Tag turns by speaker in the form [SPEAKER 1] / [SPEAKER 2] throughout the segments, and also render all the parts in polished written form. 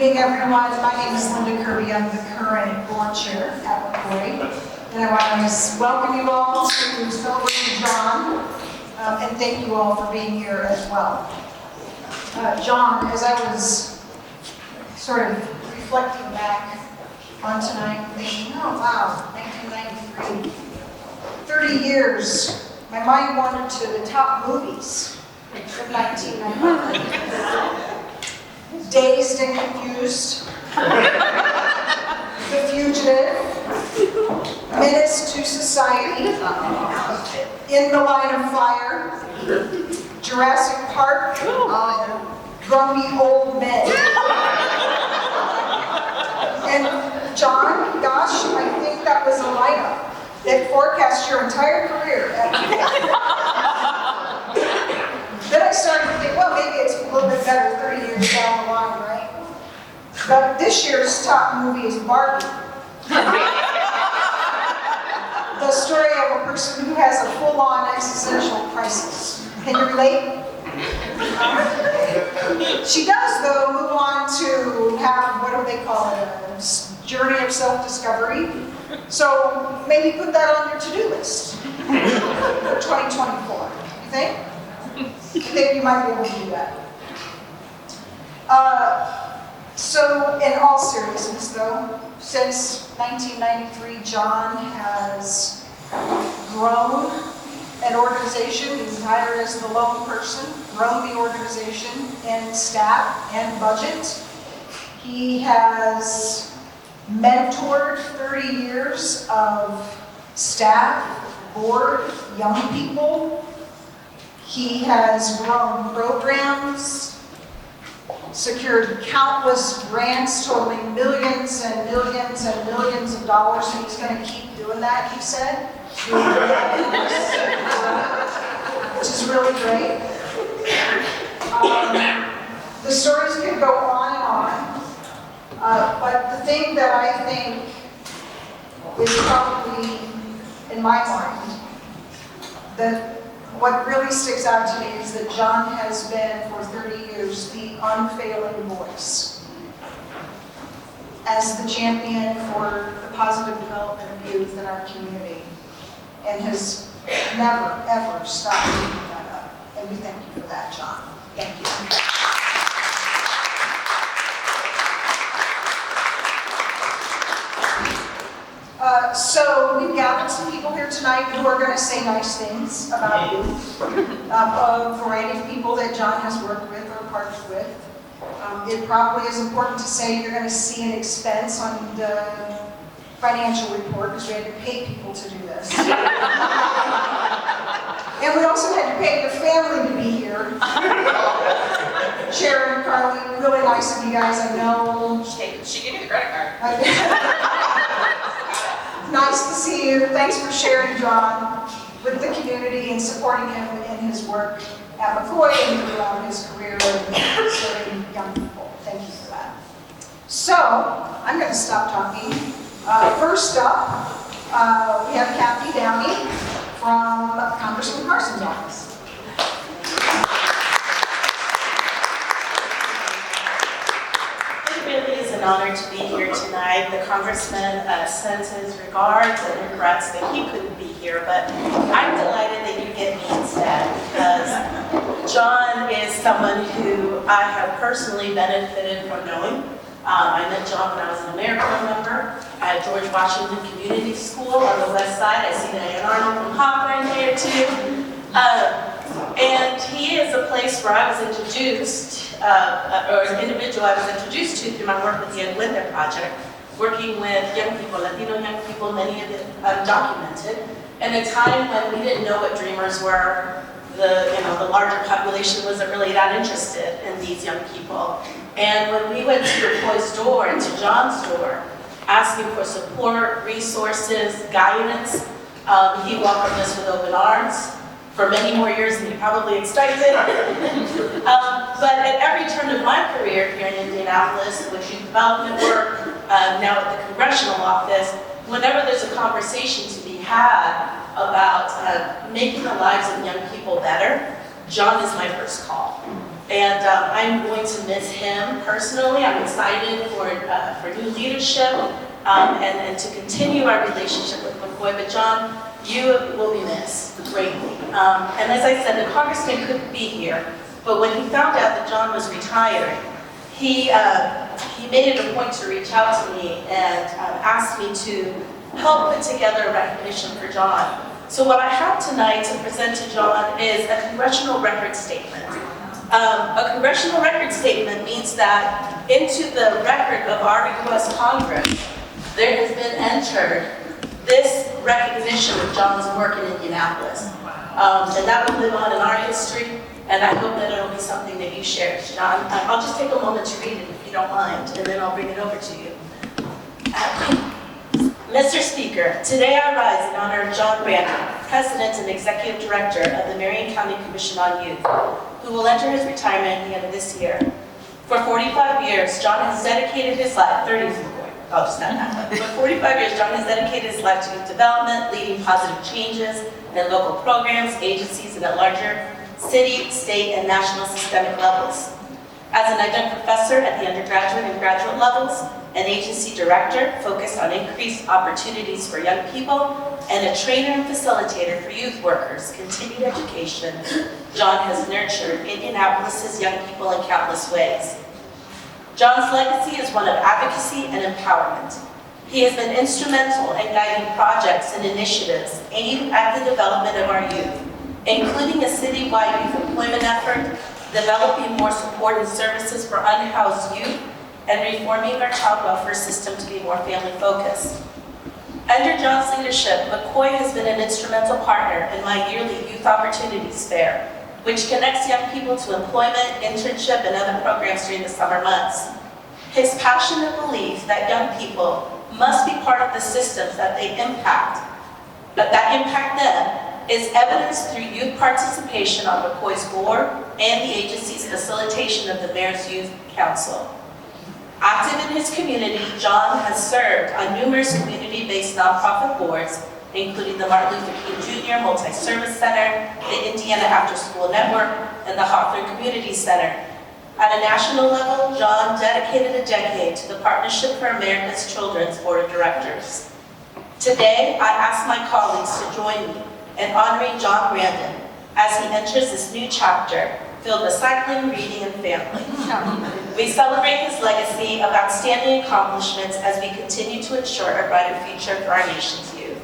[SPEAKER 1] evening, everyone. My name is Linda Kirby. I'm the current board chair at McCoy. And I want to welcome you all to celebrating John, and thank you all for being here as well. John, as I was sort of reflecting back on tonight, thinking, oh wow, 1993, 30 years, my mind wandered to the top movies of 1993. Dazed and Confused, The Fugitive, Menace to Society, In the Line of Fire, Jurassic Park, Grumpy Old Men. And John, gosh, I think that was a lineup that forecast your entire career at Then I started to think, well, maybe it's a little bit better 30 years down the line, right? But this year's top movie is Barbie. The story of a person who has a full-on existential crisis. Can you relate? She does, though, move on to have, what do they call it, a journey of self-discovery. So maybe put that on your to-do list for 2024. You think? I think you might be able to do that. So, in all seriousness, though, since 1993, John has grown an organization. He's hired as the lone person, grown the organization in staff and budget. He has mentored 30 years of staff, board, young people. He has grown programs, secured countless grants totaling millions and millions and millions of dollars, and he's going to keep doing that, he said, which is really great. The stories could go on and on, but the thing that I think is probably, in my mind, that what really sticks out to me is that John has been, for 30 years, the unfailing voice as the champion for the positive development of youth in our community, and has never, ever stopped keeping that up. And we thank you for that, John. Thank you. So we've gathered some people here tonight who are going to say nice things about you. A variety of people that John has worked with or partnered with. It probably is important to say you're going to see an expense on the financial report because we had to pay people to do this. And we also had to pay your family to be here. Sharon, Carly, really nice of you guys, I know.
[SPEAKER 2] She gave me the credit card.
[SPEAKER 1] Nice to see you. Thanks for sharing John with the community and supporting him in his work at McCoy and throughout his career and serving young people. Thank you for that. So, I'm going to stop talking. First up, we have Kathy Downey from Congressman Carson's office.
[SPEAKER 2] It really is an honor to be here tonight. The Congressman sends his regards and regrets that he couldn't be here, but I'm delighted that you get me instead because John is someone who I have personally benefited from knowing. I met John when I was an AmeriCorps member at George Washington Community School on the west side. I see Diane Arnold from Hawthorne here too. And he is a place where I was introduced, or an individual I was introduced to through my work with the Linda Project, working with young people, Latino young people, many of them undocumented, in a time when we didn't know what dreamers were. The larger population wasn't really that interested in these young people. And when we went to McCoy's door and to John's door, asking for support, resources, guidance, he welcomed us with open arms for many more years than he probably expected. But at every turn of my career here in Indianapolis, with youth development work, now at the Congressional office, whenever there's a conversation to be had about making the lives of young people better, John is my first call. And I'm going to miss him personally. I'm excited for new leadership and to continue our relationship with McCoy. But John, you will be missed greatly. And as I said, the congressman couldn't be here, but when he found out that John was retiring, he made it a point to reach out to me and asked me to help put together a recognition for John. So what I have tonight to present to John is a congressional record statement. A congressional record statement means that into the record of our U.S. Congress, there has been entered this recognition of John's work in Indianapolis. And that will live on in our history, and I hope that it'll be something that you share, John. I'll just take a moment to read it if you don't mind, and then I'll bring it over to you. Mr. Speaker, today I rise in honor of John Brandon, President and Executive Director of the Marion County Commission on Youth, who will enter his retirement at the end of this year. For 45 years, John has dedicated his life, 45 years, John has dedicated his life to youth development, leading positive changes in local programs, agencies, and at larger city, state, and national systemic levels. As an adjunct professor at the undergraduate and graduate levels, an agency director focused on increased opportunities for young people, and a trainer and facilitator for youth workers' continued education, John has nurtured Indianapolis's young people in countless ways. John's legacy is one of advocacy and empowerment. He has been instrumental in guiding projects and initiatives aimed at the development of our youth, including a citywide youth employment effort, developing more support and services for unhoused youth, and reforming our child welfare system to be more family-focused. Under John's leadership, McCoy has been an instrumental partner in my yearly Youth Opportunities Fair, which connects young people to employment, internship, and other programs during the summer months. His passionate belief that young people must be part of the systems that impact them, is evidenced through youth participation on McCoy's board and the agency's facilitation of the Mayor's Youth Council. Active in his community, John has served on numerous community-based nonprofit boards, including the Martin Luther King Jr. Multi-Service Center, the Indiana After School Network, and the Hawthorne Community Center. At a national level, John dedicated a decade to the Partnership for America's Children's Board of Directors. Today, I ask my colleagues to join me in honoring John Brandon as he enters this new chapter filled with cycling, reading, and family. We celebrate his legacy of outstanding accomplishments as we continue to ensure a brighter future for our nation's youth.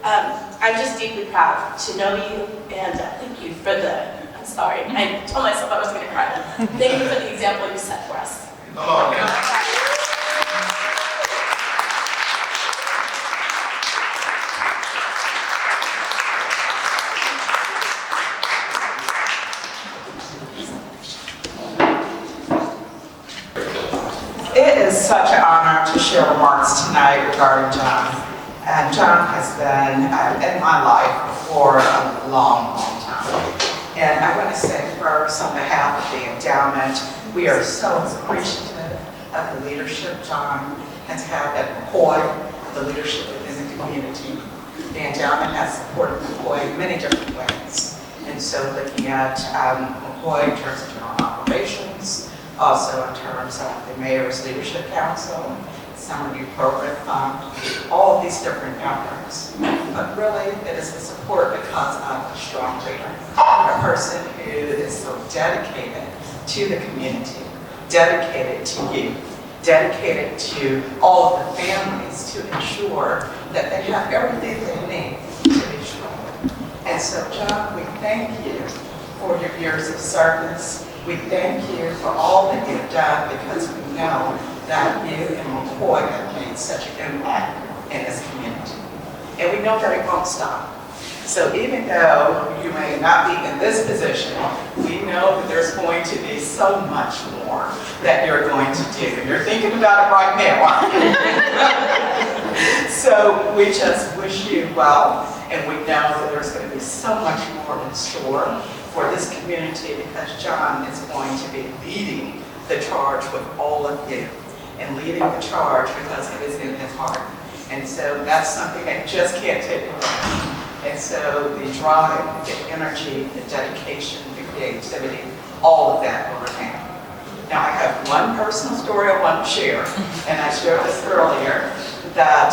[SPEAKER 2] I'm just deeply proud to know you, and thank you for I'm sorry, I told myself I was going to cry. Thank you for the example you set for us.
[SPEAKER 3] It is such an honor to share remarks tonight regarding John. And John has been in my life for a long, long time. And I want to say first, on behalf of the endowment, we are so appreciative of the leadership John has had at McCoy, the leadership within the community. The endowment has supported McCoy in many different ways. And so looking at McCoy in terms of general operations, also in terms of the Mayor's Leadership Council, Summer Youth Program Fund, all of these different efforts. But really, it is the support because of a strong leader, a person who is so dedicated to the community, dedicated to youth, dedicated to all of the families to ensure that they have everything they need to be strong. And so, John, we thank you for your years of service. We thank you for all that you've done because we know that you and McCoy have made such an impact in this community. And we know that it won't stop. So even though you may not be in this position, we know that there's going to be so much more that you're going to do. And you're thinking about it right now. So we just wish you well, and we know that there's going to be so much more in store for this community because John is going to be leading the charge with all of you and leading the charge because it is in his heart. And so that's something that just can't take away. And so the drive, the energy, the dedication, the creativity, all of that overcame. Now, I have one personal story I want to share, and I shared this earlier, that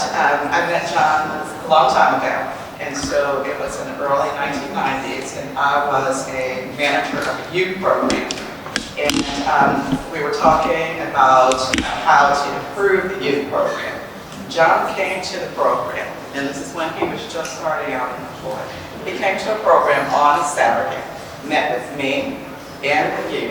[SPEAKER 3] I met John a long time ago, and so it was in the early 1990s, and I was a manager of a youth program, and we were talking about how to improve the youth program. John came to the program, and this is when he was just starting out in the board. He came to a program on a Saturday, met with me and with you,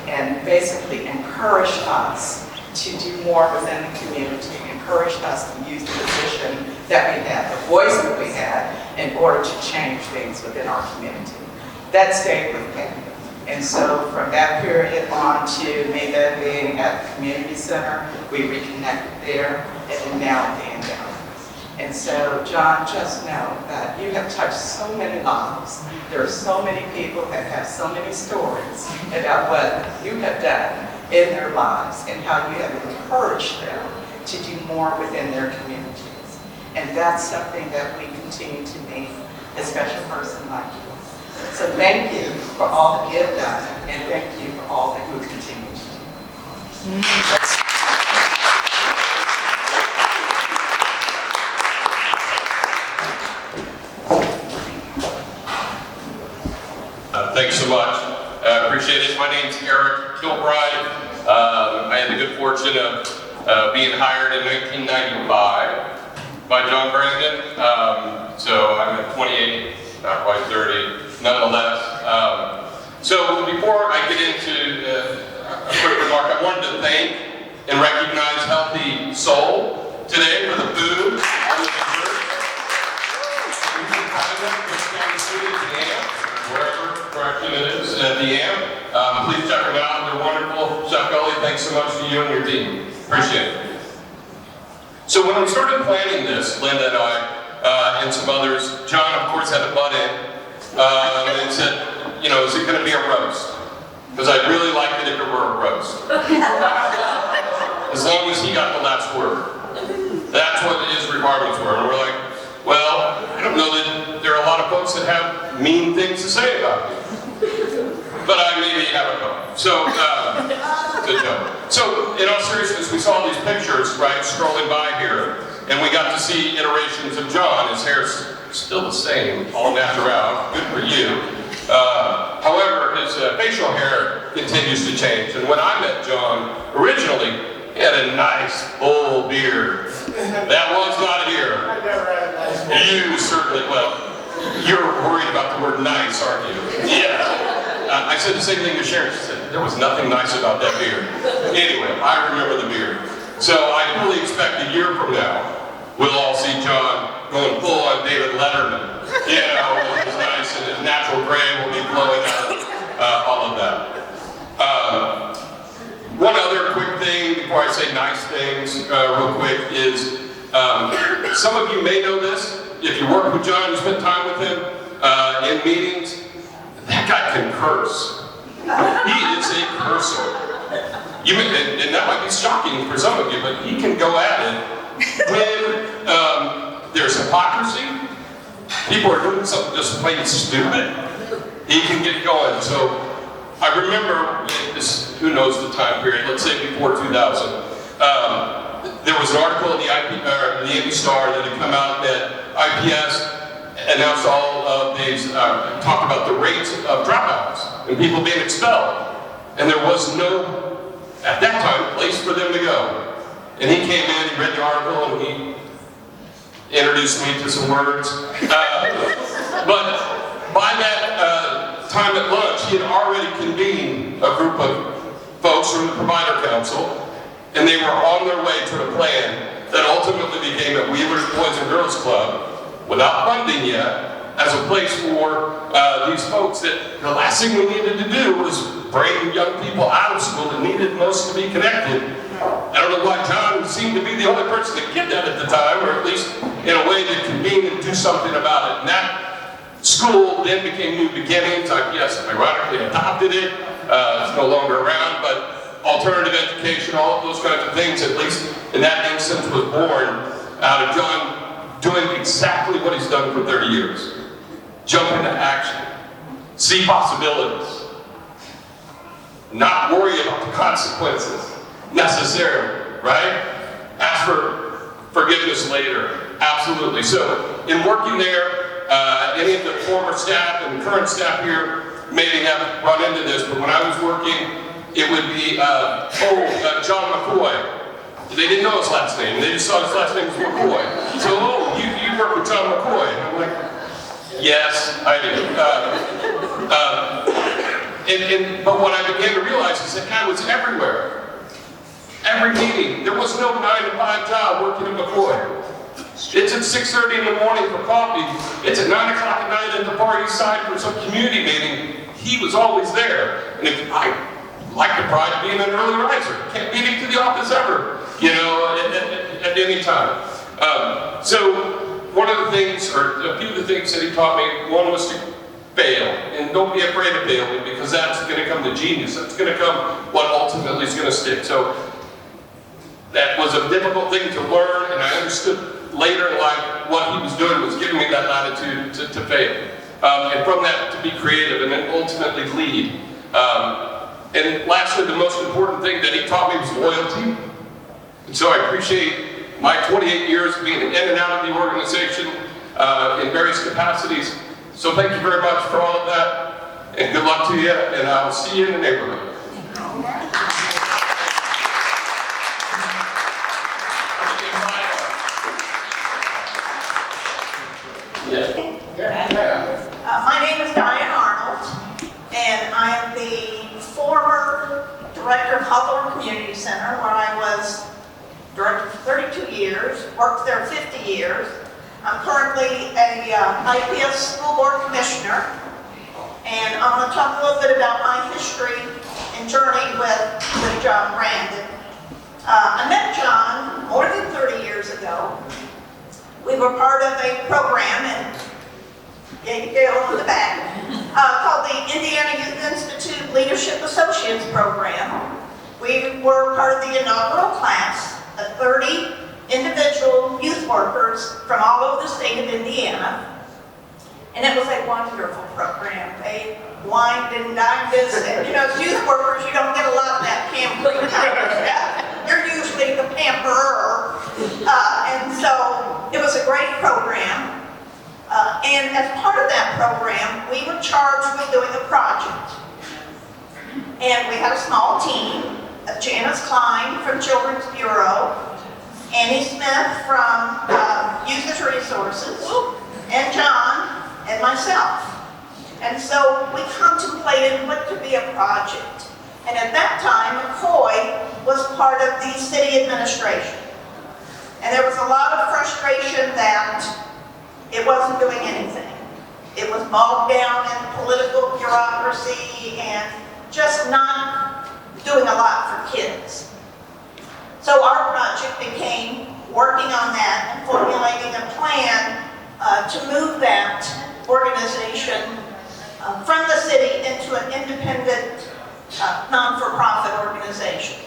[SPEAKER 3] and basically encouraged us to do more within the community, encouraged us to use the position that we had, the voice that we had, in order to change things within our community. That stayed with me. And so from that period on to me then being at the community center, we reconnected there, and now at the endowment. And so, John, just know that you have touched so many lives. There are so many people that have so many stories about what you have done in their lives and how you have encouraged them to do more within their communities. And that's something that we continue to need a special person like you. So thank you for all that you have done, and thank you for all that you will continue to do.
[SPEAKER 4] Thanks so much. I appreciate it. My name's Eric Kilbride. I had the good fortune of being hired in 1995 by John Brandon. So I'm at 28, not quite 30, nonetheless. So before I get into a quick remark, I wanted to thank and recognize Healthy Soul today for the food and the dessert. Wherever correction it is at the AM. Please check them out. They're wonderful. Chef Gully, thanks so much to you and your team. Appreciate it. So when we started planning this, Linda and I, and some others, John, of course, had to butt in and said, you know, is it going to be a roast? Because I'd really like it if it were a roast. As long as he got the last word. That's what his requirements were. And we're like, well, I don't know that there are a lot of folks that have mean things to say about you. But I maybe have a couple. So, good job. So, in all seriousness, we saw these pictures, right, scrolling by here, and we got to see iterations of John. His hair's still the same, all natural. Good for you. However, his facial hair continues to change. And when I met John, originally, he had a nice, full beard. That was not here.
[SPEAKER 5] I've never had a nice one.
[SPEAKER 4] You certainly, well, you're worried about the word nice, aren't you? Yeah. I said the same thing to Sharon. She said, there was nothing nice about that beard. Anyway, I remember the beard. So I fully expect a year from now, we'll all see John going full on David Letterman. You know, it was nice, and his natural gray will be flowing out, all of that. One other quick thing before I say nice things real quick is, some of you may know this. If you work with John, you spend time with him in meetings, that guy can curse. He is a cursor. And that might be shocking for some of you, but he can go at it when there's hypocrisy. People are doing something just plain stupid. He can get going. So I remember, who knows the time period, let's say before 2000, there was an article in the AP Star that had come out that IPS announced all of these, talked about the rates of dropouts and people being expelled. And there was no, at that time, place for them to go. And he came in, he read the article, and he introduced me to some words. But by that time at lunch, he had already convened a group of folks from the Provider Council, and they were on their way to a plan that ultimately became a Wheeler's Boys and Girls Club, without funding yet, as a place for these folks that the last thing we needed to do was bring young people out of school that needed most to be connected. I don't know why John seemed to be the only person to get that at the time, or at least in a way to convene and do something about it. And that school then became New Beginnings. IPS ironically adopted it. It's no longer around, but alternative education, all of those kinds of things, at least in that instance, was born out of John doing exactly what he's done for 30 years. Jump into action. See possibilities. not worry about the consequences necessarily, right? Ask for forgiveness later, absolutely. So in working there, any of the former staff and current staff here maybe have run into this, but when I was working, it would be, John McCoy. They didn't know his last name, they just saw his last name was McCoy. So, oh, you work with John McCoy. And I'm like, yes, I do. But what I began to realize is that guy was everywhere. Every meeting. There was no 9-to-5 job working at McCoy. It's at 6:30 in the morning for coffee. It's at 9 o'clock at night at the Far East Side for some community meeting. He was always there. And if I like the pride of being an early riser. Can't beat him to the office ever, you know, at any time. So one of the things, or a few of the things that he taught me, one was to fail. And don't be afraid of failing, because that's going to come to genius. That's going to come what ultimately is going to stick. So that was a difficult thing to learn, and I understood later in life what he was doing was giving me that latitude to fail. And from that to be creative and then ultimately lead. And lastly, the most important thing that he taught me was loyalty. And so I appreciate my 28 years of being in and out of the organization in various capacities. So thank you very much for all of that, and good luck to you, and I'll see you in the neighborhood.
[SPEAKER 5] My name is Diane Arnold, and I am the former director of Hawthorne Community Center, where I was director for 32 years, worked there 50 years. I'm currently a IPS school board commissioner, and I'm going to talk a little bit about my history and journey with John Brandon. I met John more than 30 years ago. We were part of a program in Yale in the back called the Indiana Youth Institute Leadership Associates Program. We were part of the inaugural class of 30 individual youth workers from all over the state of Indiana. And it was a wonderful program. They wined and dined us. And, you know, as youth workers, you don't get a lot of that pampering kind of stuff. You're usually the pamperer. And so it was a great program. And as part of that program, we were charged with doing a project. And we had a small team of Janice Klein from Children's Bureau, Annie Smith from Youth Resources, and John and myself. And so we contemplated what could be a project. And at that time, McCoy was part of the city administration. And there was a lot of frustration that it wasn't doing anything. It was bogged down in political bureaucracy and just not doing a lot for kids. So our project became working on that and formulating a plan to move that organization from the city into an independent, non-for-profit organization.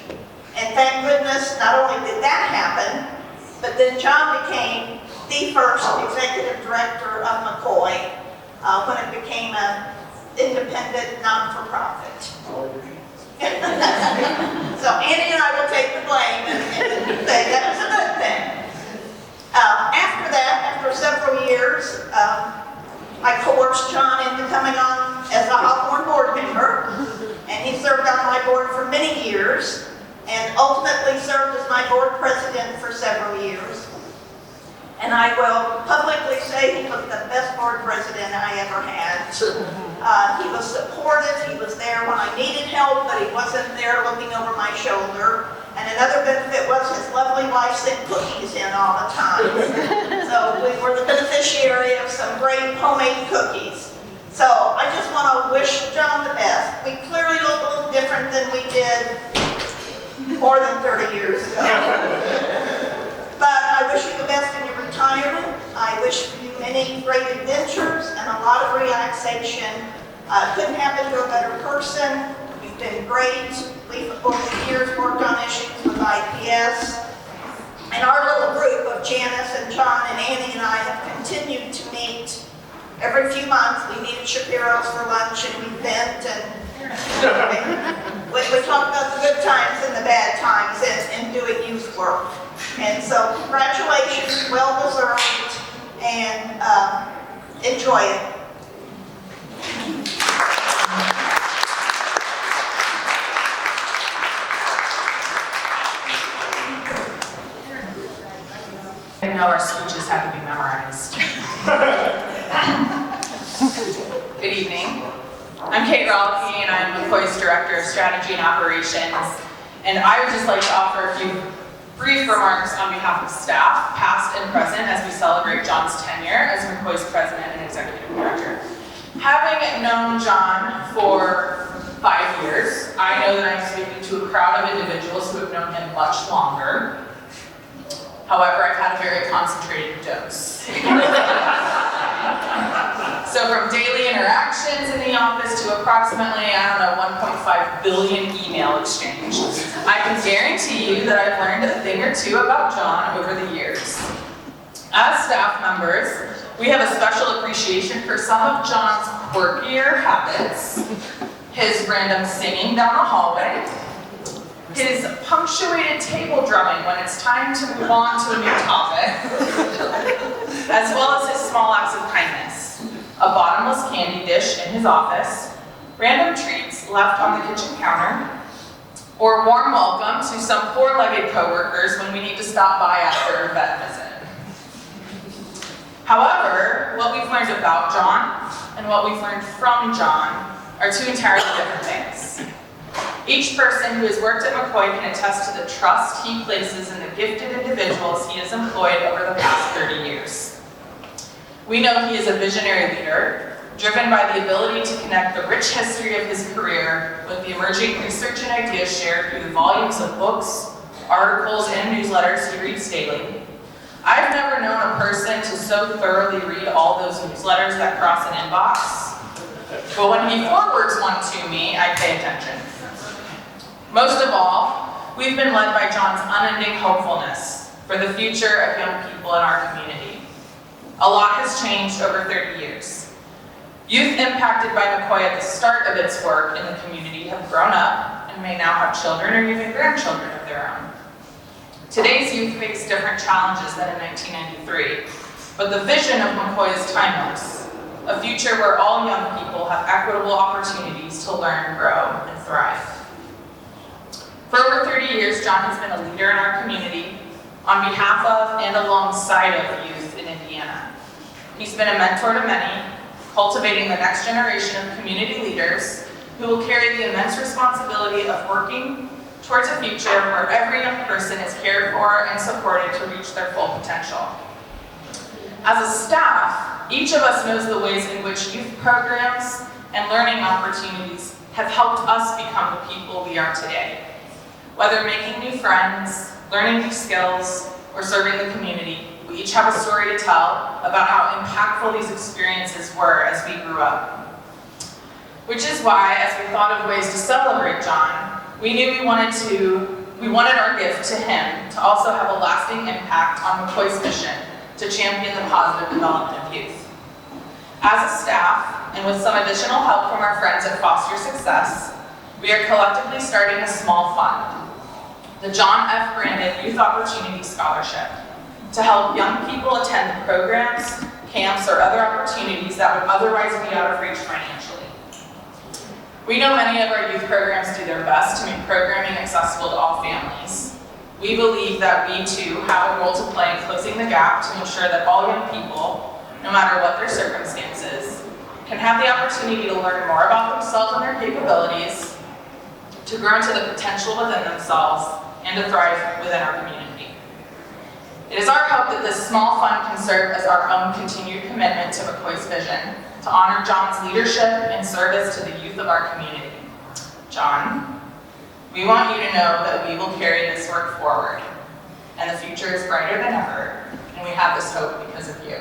[SPEAKER 5] And thank goodness, not only did that happen, but then John became the first executive director of McCoy when it became an independent, non-for-profit. So Annie and I will take the blame and say that was a good thing. After that, after several years, I coerced John into coming on as a Hawthorne board member, and he served on my board for many years, and ultimately served as my board president for several years. And I will publicly say he was the best board president I ever had. He was supportive, he was there when I needed help, but he wasn't there looking over my shoulder. And another benefit was his lovely wife sent cookies in all the time. So we were the beneficiary of some great homemade cookies. So I just want to wish John the best. We clearly look a little different than we did more than 30 years ago. But I wish you the best in your retirement. I wish you many great adventures and a lot of relaxation. Couldn't happen to a better person. You've been great. We've over the years worked on issues with IPS. And our little group of Janice and John and Annie and I have continued to meet every few months. We meet at Shapiro's for lunch and we vent and we talk about the good times and the bad times in doing youth work. And so congratulations, well deserved, and enjoy it.
[SPEAKER 6] I know our speeches have to be memorized. Good evening. I'm Kate Rolke, and I'm McCoy's Director of Strategy and Operations. And I would just like to offer a few brief remarks on behalf of staff, past and present, as we celebrate John's tenure as McCoy's President and Executive Director. Having known John for 5 years, I know that I'm speaking to a crowd of individuals who have known him much longer. However, I've had a very concentrated dose. So from daily interactions in the office to approximately, 1.5 billion email exchange, I can guarantee you that I've learned a thing or two about John over the years. As staff members, we have a special appreciation for some of John's quirkier habits, his random singing down the hallway, his punctuated table drumming when it's time to move on to a new topic, as well as his small acts of kindness. A bottomless candy dish in his office, random treats left on the kitchen counter, or warm welcome to some four-legged coworkers when we need to stop by after a vet visit. However, what we've learned about John and what we've learned from John are two entirely different things. Each person who has worked at McCoy can attest to the trust he places in the gifted individuals he has employed over the past 30 years. We know he is a visionary leader, driven by the ability to connect the rich history of his career with the emerging research and ideas shared through the volumes of books, articles, and newsletters he reads daily. I've never known a person to so thoroughly read all those newsletters that cross an inbox, but when he forwards one to me, I pay attention. Most of all, we've been led by John's unending hopefulness for the future of young people in our community. A lot has changed over 30 years. Youth impacted by McCoy at the start of its work in the community have grown up and may now have children or even grandchildren of their own. Today's youth face different challenges than in 1993, but the vision of McCoy is timeless, a future where all young people have equitable opportunities to learn, grow, and thrive. For over 30 years, John has been a leader in our community on behalf of and alongside of youth in Indiana. He's been a mentor to many, cultivating the next generation of community leaders who will carry the immense responsibility of working towards a future where every young person is cared for and supported to reach their full potential. As a staff, each of us knows the ways in which youth programs and learning opportunities have helped us become the people we are today. Whether making new friends, learning new skills, or serving the community, we each have a story to tell about how impactful these experiences were as we grew up. Which is why, as we thought of ways to celebrate John, we knew we wanted our gift to him to also have a lasting impact on McCoy's mission to champion the positive development of youth. As a staff, and with some additional help from our friends at Foster Success, we are collectively starting a small fund, the John F. Brandon Youth Opportunity Scholarship, to help young people attend the programs, camps, or other opportunities that would otherwise be out of reach financially. We know many of our youth programs do their best to make programming accessible to all families. We believe that we too have a role to play in closing the gap to ensure that all young people, no matter what their circumstances, can have the opportunity to learn more about themselves and their capabilities, to grow into the potential within themselves, and to thrive within our community. It is our hope that this small fund can serve as our own continued commitment to McCoy's vision, to honor John's leadership and service to the youth of our community. John, we want you to know that we will carry this work forward, and the future is brighter than ever, and we have this hope because of you.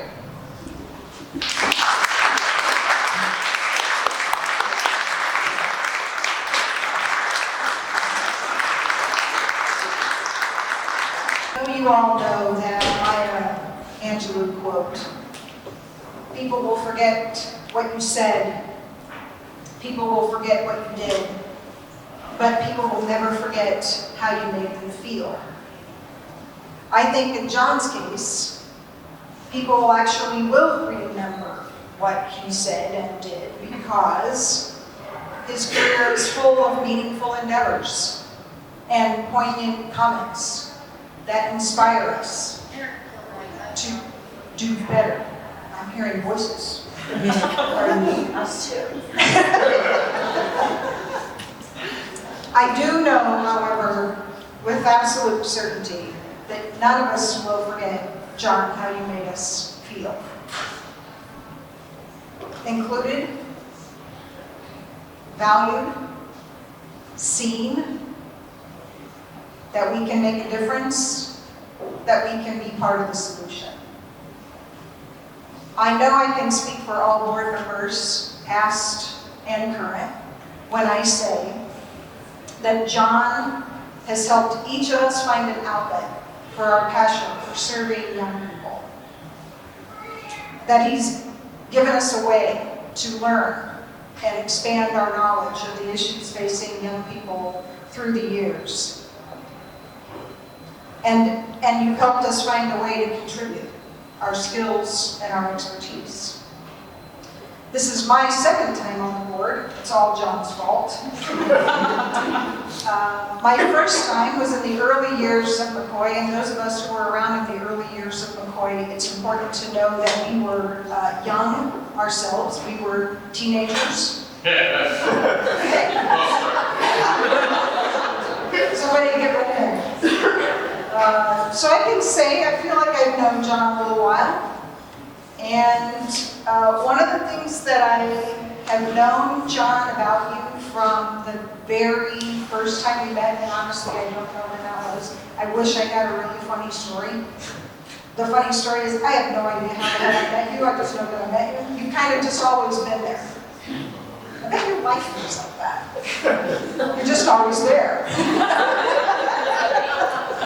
[SPEAKER 1] You all know that Maya Angelou quote, "People will forget what you said, people will forget what you did, but people will never forget how you made them feel. I think in John's case, people actually will remember what he said and did because his career is full of meaningful endeavors and poignant comments that inspire us to do better. I'm hearing voices. Pardon me.
[SPEAKER 5] Us too.
[SPEAKER 1] I do know, however, with absolute certainty, that none of us will forget, John, how you made us feel. Included, valued, seen, that we can make a difference, that we can be part of the solution. I know I can speak for all board members, past and current, when I say that John has helped each of us find an outlet for our passion for serving young people. That he's given us a way to learn and expand our knowledge of the issues facing young people through the years. And you've helped us find a way to contribute our skills and our expertise. This is my second time on the board. It's all John's fault. My first time was in the early years of McCoy, and those of us who were around in the early years of McCoy, it's important to know that we were young ourselves. We were teenagers. Somebody get rid of him. So I can say I feel like I've known John a little while. And one of the things that I have known, John, about you from the very first time we met, and honestly I don't know when that was. I wish I had a really funny story. The funny story is I have no idea how I met you. I just know that I met you. You've kind of just always been there. I bet your wife feels like that. You're just always there.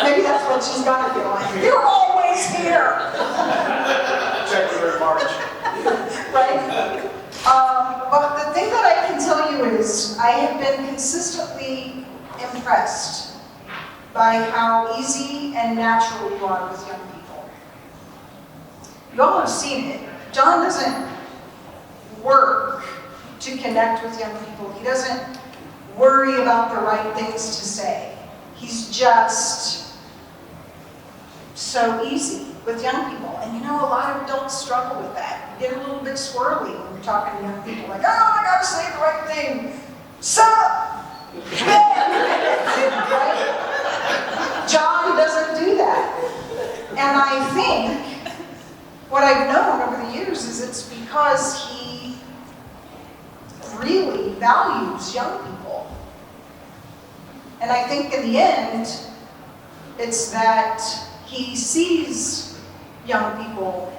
[SPEAKER 1] Maybe that's what she's got to feel like. You're always here.
[SPEAKER 7] Check with her in March.
[SPEAKER 1] Right? But the thing that I can tell you is I have been consistently impressed by how easy and natural you are with young people. You all have seen it. John doesn't work to connect with young people. He doesn't worry about the right things to say. He's just so easy with young people. And you know, a lot of adults struggle with that. You get a little bit swirly when you're talking to young people, like, oh, I gotta say the right thing. Sup? Right? John doesn't do that. And I think what I've known over the years is it's because he really values young people. And I think in the end, it's that he sees young people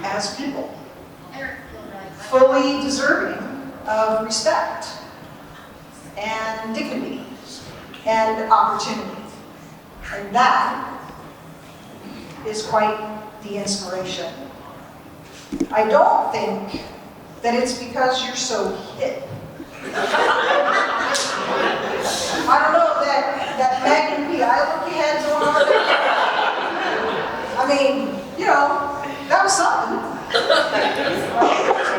[SPEAKER 1] as people, fully deserving of respect and dignity and opportunity. And that is quite the inspiration. I don't think that it's because you're so hip. I don't know that Magnum PI look you had going on there. I mean, you know, that was something.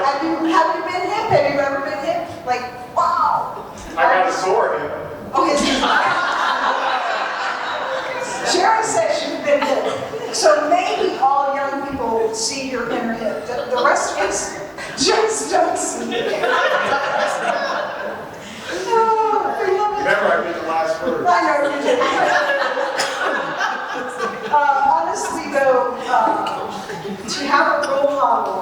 [SPEAKER 1] Have you been hip? Have you ever been hip? Like, wow.
[SPEAKER 7] I got a sword in.
[SPEAKER 1] Oh, yes. Sharon says you've been hip. So maybe all young people see your inner hip. The rest of us just don't see it.
[SPEAKER 7] Remember, I did the last word.
[SPEAKER 1] I know you did. Honestly, though, to have a role model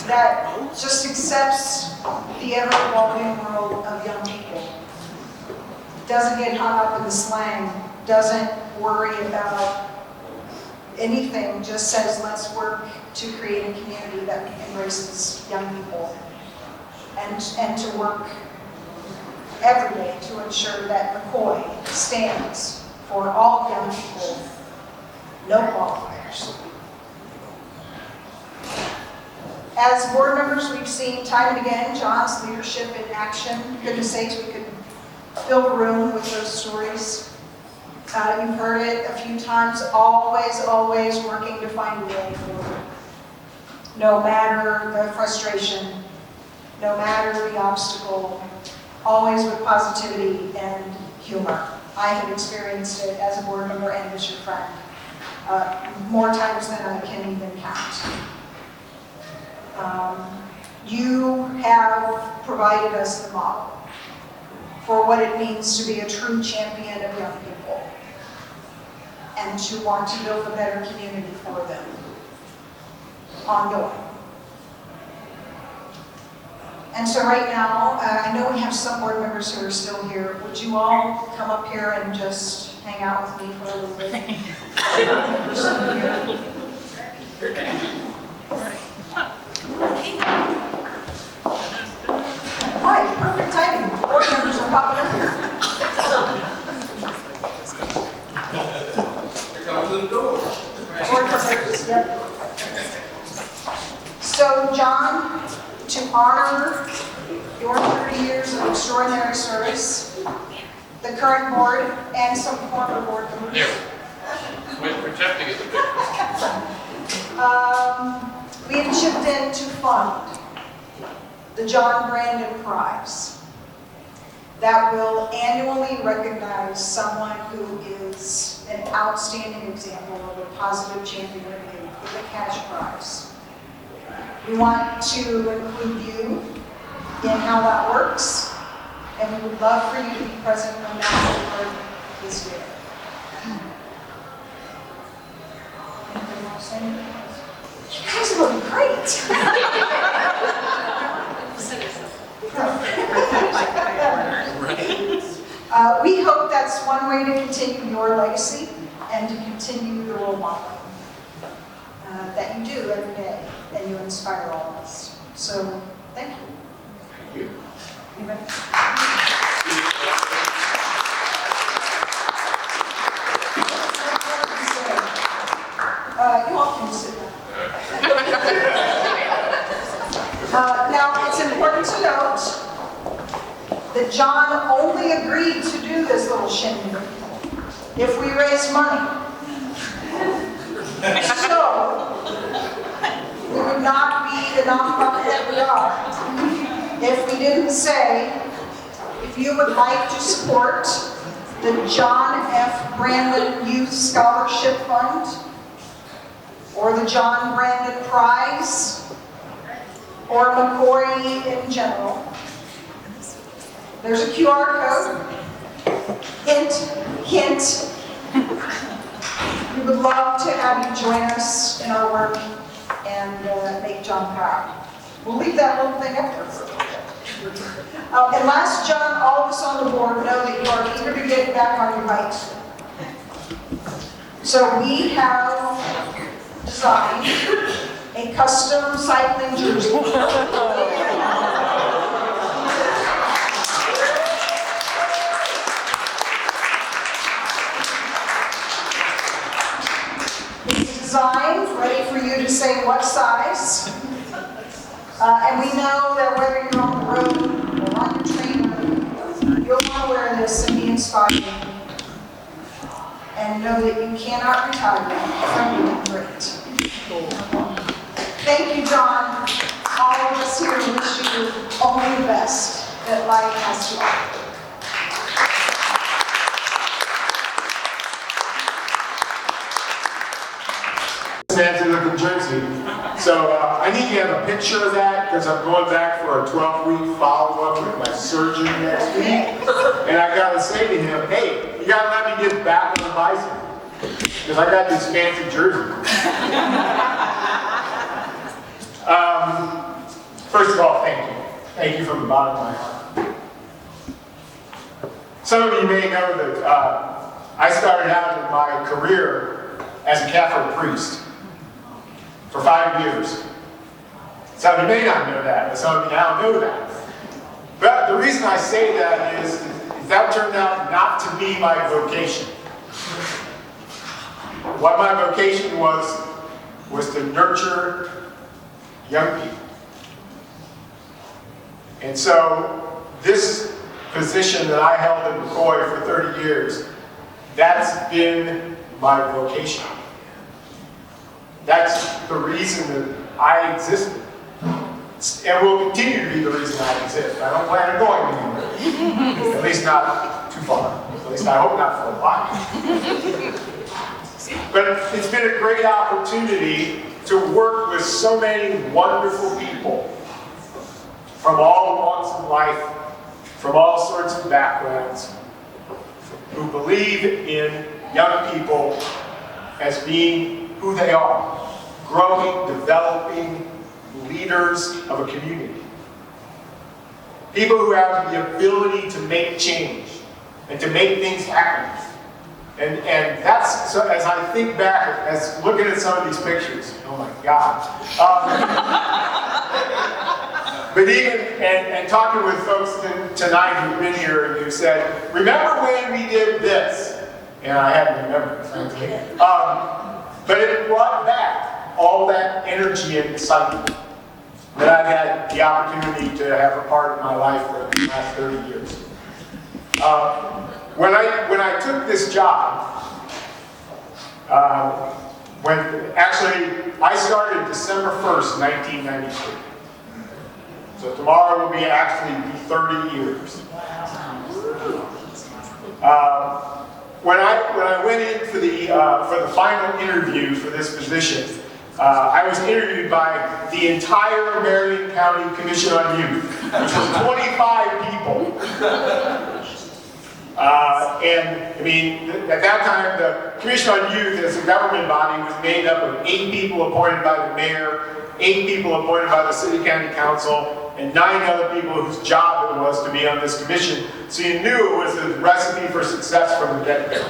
[SPEAKER 1] that just accepts the ever-evolving world of young people, doesn't get hung up in the slang, doesn't worry about anything, just says let's work to create a community that embraces young people, and to work every day to ensure that McCoy stands for all young people, no qualifiers. As board members, we've seen time and again John's leadership in action. Goodness sakes, we could fill the room with those stories. You've heard it a few times, always, always working to find a way forward. No matter the frustration, no matter the obstacle, always with positivity and humor. I have experienced it as a board member and as your friend, more times than I can even count. You have provided us the model for what it means to be a true champion of young people and to want to build a better community for them, ongoing. And so right now, I know we have some board members who are still here. Would you all come up here and just hang out with me for a little bit? Hi, perfect timing. Board members are popping up here.
[SPEAKER 4] Here comes the door.
[SPEAKER 1] Board members, yep. So, John, to honor your 30 years of extraordinary service, the current board and some former board members.
[SPEAKER 4] Here. We're protecting it.
[SPEAKER 1] We have chipped in to fund the John Brandon Prize that will annually recognize someone who is an outstanding example of a positive champion of youth with a cash prize. We want to include you in how that works, and we would love for you to be present when that award is given. Anybody want to say anything? You guys look great. We hope that's one way to continue your legacy and to continue the role model that you do every day, and you inspire all of us. So, thank you.
[SPEAKER 7] Thank you.
[SPEAKER 1] Anybody? You all can sit down. Now, it's important to note that John only agreed to do this little shindig if we raise money. So, we would not be the nonprofit that we are if we didn't say, if you would like to support the John F. Brandon Youth Scholarship Fund, or the John Brandon Prize, or McCory in general. There's a QR code. Hint, hint. We would love to have you join us in our work and make John proud. We'll leave that little thing up there for a little bit. And last, John, all of us on the board know that you are eager to get back on your bikes. So we have designed a custom cycling jersey. It's designed, ready for you to say what size. And we know that whether you're on the road or on your train, you'll want to wear this and be inspired. And know that you cannot retire from being great. Thank you, John. All of us here wish you only the best that life has to offer.
[SPEAKER 7] Fancy looking jersey. So I need to have a picture of that because I'm going back for a 12-week follow-up with my surgeon next week. And I got to say to him, hey, you got to let me get back on the bicycle because I got this fancy jersey. First of all, thank you. Thank you from the bottom of my heart. Some of you may know that I started out in my career as a Catholic priest for 5 years. Some of you may not know that, but some of you now know that. But the reason I say that is that turned out not to be my vocation. What my vocation was to nurture young people. And so this position that I held at McCoy for 30 years, that's been my vocation. That's the reason that I existed. And will continue to be the reason I exist. I don't plan on going anywhere. At least not too far. At least I hope not for a while. But it's been a great opportunity to work with so many wonderful people from all walks of life, from all sorts of backgrounds, who believe in young people as being who they are, growing, developing leaders of a community. People who have the ability to make change and to make things happen. And that's, so as I think back, as looking at some of these pictures, oh my God. But even, and talking with folks tonight who've been here and who said, remember when we did this? And I hadn't remembered, frankly. But it brought back all that energy and excitement that I've had the opportunity to have a part of my life for the last 30 years. When I took this job, I started December 1st, 1993. So tomorrow will be actually 30 years. When I went in for the final interview for this position, I was interviewed by the entire Marion County Commission on Youth, which was 25 people. And I mean, at that time, the Commission on Youth as a government body was made up of 8 people appointed by the mayor, 8 people appointed by the city county council, and 9 other people whose job it was to be on this commission. So you knew it was a recipe for success from the get-go.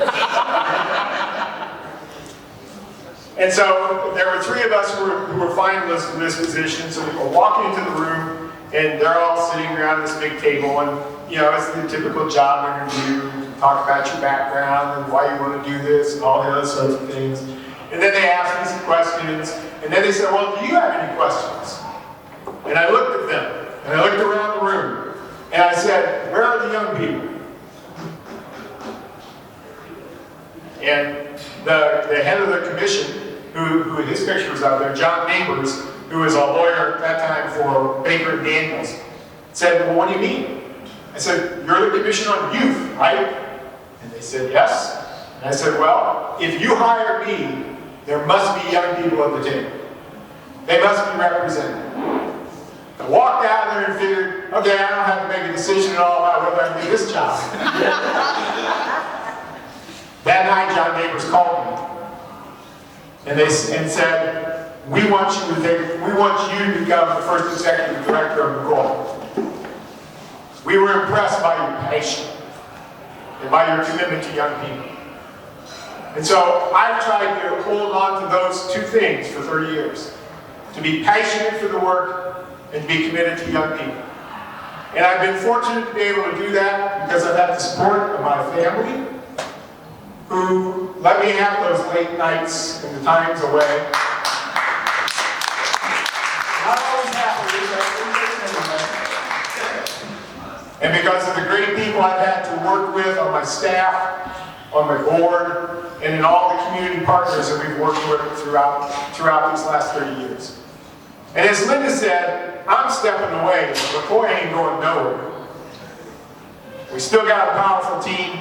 [SPEAKER 7] And so there were 3 of us who were finalists for this position. So we were walking into the room, and they're all sitting around this big table, and you know, it's the typical job interview, talk about your background and why you want to do this and all the other sorts of things. And then they asked me some questions, and then they said, well, do you have any questions? And I looked at them, and I looked around the room, and I said, where are the young people? And the head of the commission, who his picture was out there, John Neighbors, who was a lawyer at that time for Baker and Daniels, said, well, what do you mean? I said, you're the Commission on Youth, right? And they said, yes. And I said, well, if you hire me, there must be young people at the table. They must be represented. I walked out there and figured, okay, I don't have to make a decision at all about whether I can do this job. That night, John Neighbors called me. And said, we want you to become the first executive director of McCoy. We were impressed by your passion and by your commitment to young people. And so I've tried to hold on to those 2 things for 30 years. To be passionate for the work and to be committed to young people. And I've been fortunate to be able to do that because I've had the support of my family, who let me have those late nights and the times away. Not always happily, and because of the great people I've had to work with on my staff, on my board, and in all the community partners that we've worked with throughout these last 30 years. And as Linda said, I'm stepping away, but McCoy ain't going nowhere. We still got a powerful team.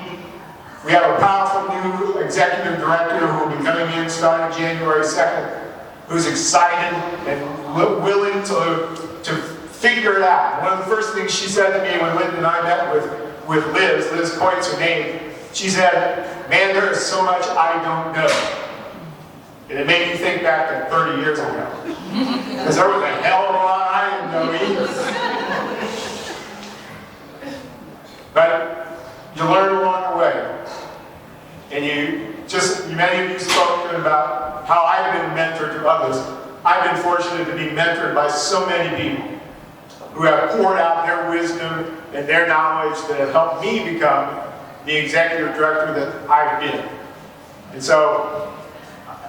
[SPEAKER 7] We have a powerful new executive director who will be coming in starting January 2nd, who's excited and willing to figure it out. One of the first things she said to me when Linda and I met with Liz Coyte's her name, she said, man, there is so much I don't know. And it made me think back to 30 years ago. Because there was a hell of a lot I didn't know either. But you learn along the way. And many of you spoke about how I've been mentored to others. I've been fortunate to be mentored by so many people who have poured out their wisdom and their knowledge that have helped me become the executive director that I've been. And so,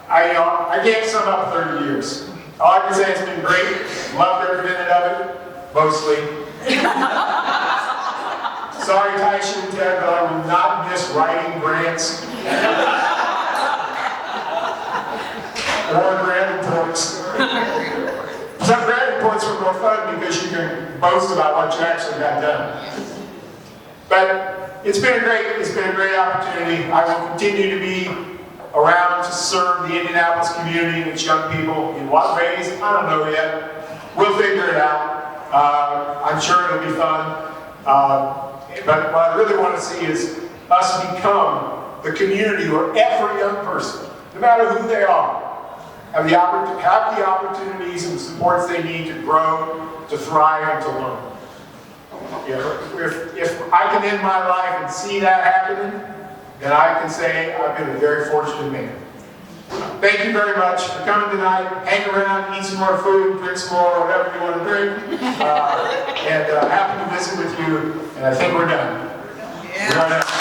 [SPEAKER 7] I can't sum up 30 years. All I can say, it's been great. Loved every minute of it, mostly. sorry, Taisha and Ted, but I will not miss writing grants or grant reports. Some grant reports were more fun because you can boast about what you actually got done. But it's been a great opportunity. I will continue to be around to serve the Indianapolis community and its young people. In what ways? I don't know yet. We'll figure it out. I'm sure it'll be fun. But what I really want to see is us become the community where every young person, no matter who they are, have the opportunities and supports they need to grow, to thrive, and to learn. If I can end my life and see that happening, then I can say I've been a very fortunate man. Thank you very much for coming tonight. Hang around, eat some more food, drink some more, whatever you want to drink. And happy to visit with you. And I think we're done.
[SPEAKER 1] Yeah.